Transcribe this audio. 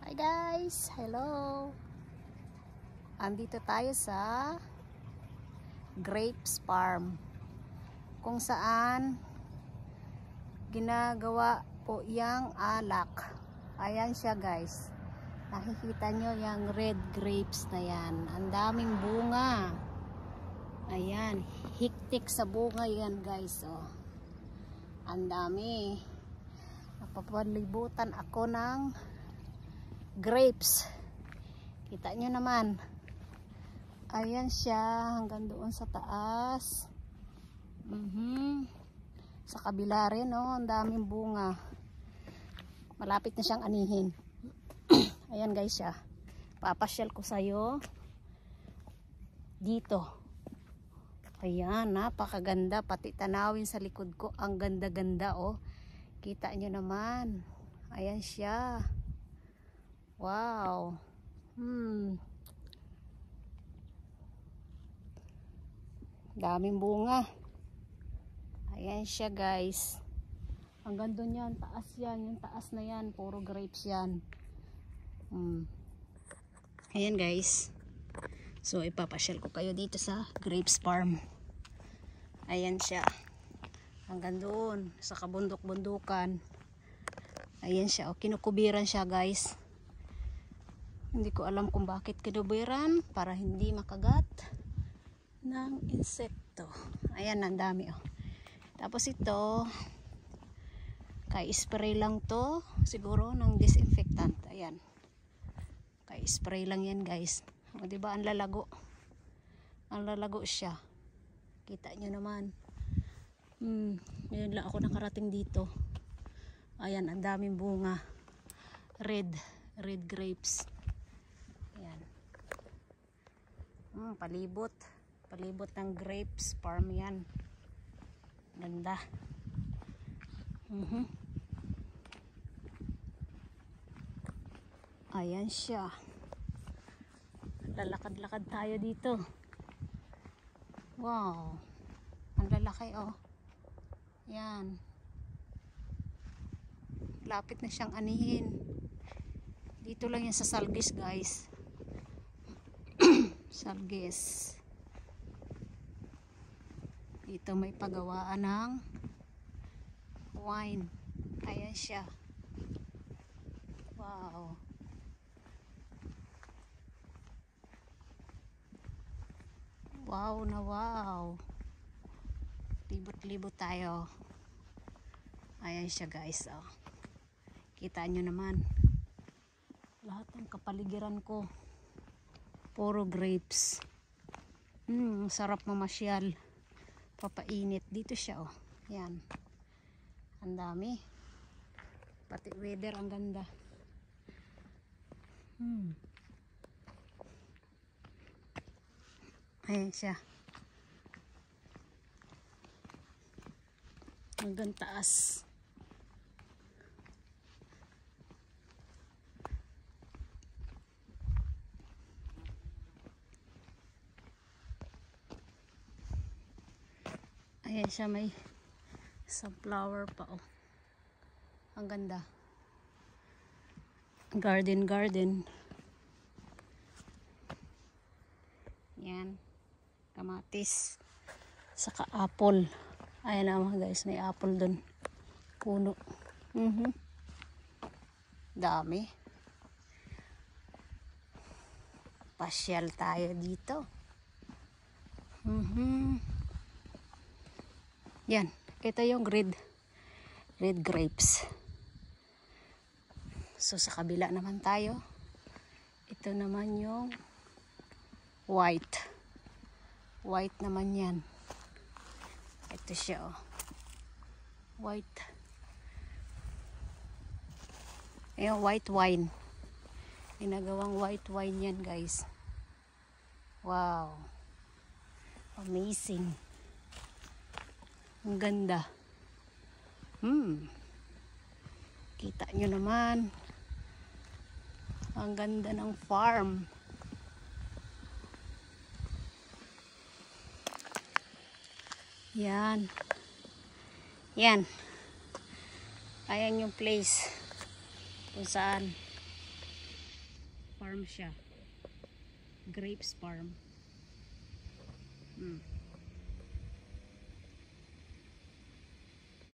Hi guys! Hello! Andito tayo sa grapes farm kung saan ginagawa po yang alak. Ayan siya guys. Nakikita nyo yung red grapes na yan. Ang daming bunga. Ayan. Hiktik sa bunga yan guys. Oh. Ang dami. Napapalibutan ako ng grapes. Kita nyo naman. Ayan siya hanggang doon sa taas. Sa kabila rin, oh, ang daming bunga. Malapit na siyang anihin. Ayan guys siya. Papasyal ko sa'yo dito. Ayan, napakaganda. Pati tanawin sa likod ko. Ang ganda-ganda, oh. Kita nyo naman. Ayan siya. Wow. Daming bunga. Ayan siya guys. Hanggang doon yan. Taas yan. Yung taas na yan. Puro grapes yan. Ayan guys. So ipapasyal ko kayo dito sa grapes farm. Ayan siya. Hanggang doon. Sa kabundok-bundukan. Ayan siya. O, kinukubiran siya guys. Hindi ko alam kung bakit kinubiran. Para hindi makagat ng insekto. Ayan, ang dami, oh. Tapos ito, kay spray lang to. Siguro ng disinfectant. Ayan. Kay spray lang yan guys. O, diba ang lalago? Ang lalago siya. Kita nyo naman. Ngayon lang ako nakarating dito. Ayan, ang daming bunga. Red grapes. Ayan. Palibot ng grapes farm yan. Ganda. Ayan siya. Lalakad-lakad tayo dito. Wow. Ang lalaki, oh. Yan. Lapit na siyang anihin. Dito lang yan sa Salgis guys. Salgis. Dito may pagawaan ng wine. Ayan siya. Wow. Wow na wow. Libot-libot tayo. Ayan siya guys. Oh. Kita nyo naman. Lahat ng kapaligiran ko. Puro grapes. Sarap mamasyal. Papainit. Dito siya, oh. Yan. Ang dami. Pati weather ang ganda. Ayan siya. Hanggang taas. Ayan siya, may sunflower pa, oh. Ang ganda. Garden. Yan. Kamatis. Saka apple. Ayan naman guys, may apple dun. Puno. Dami. Pasyal tayo dito. Yan. Ito yung red grapes. So sa kabila naman tayo. Ito naman yung white. White naman yan. Ito siya, oh. White. Ayan, white wine. Ginagawang white wine yan guys. Wow. Amazing. Ang ganda. Kita nyo naman. Ang ganda ng farm. Yan. Yan. Ayan yung place kung saan farm siya. Grapes farm.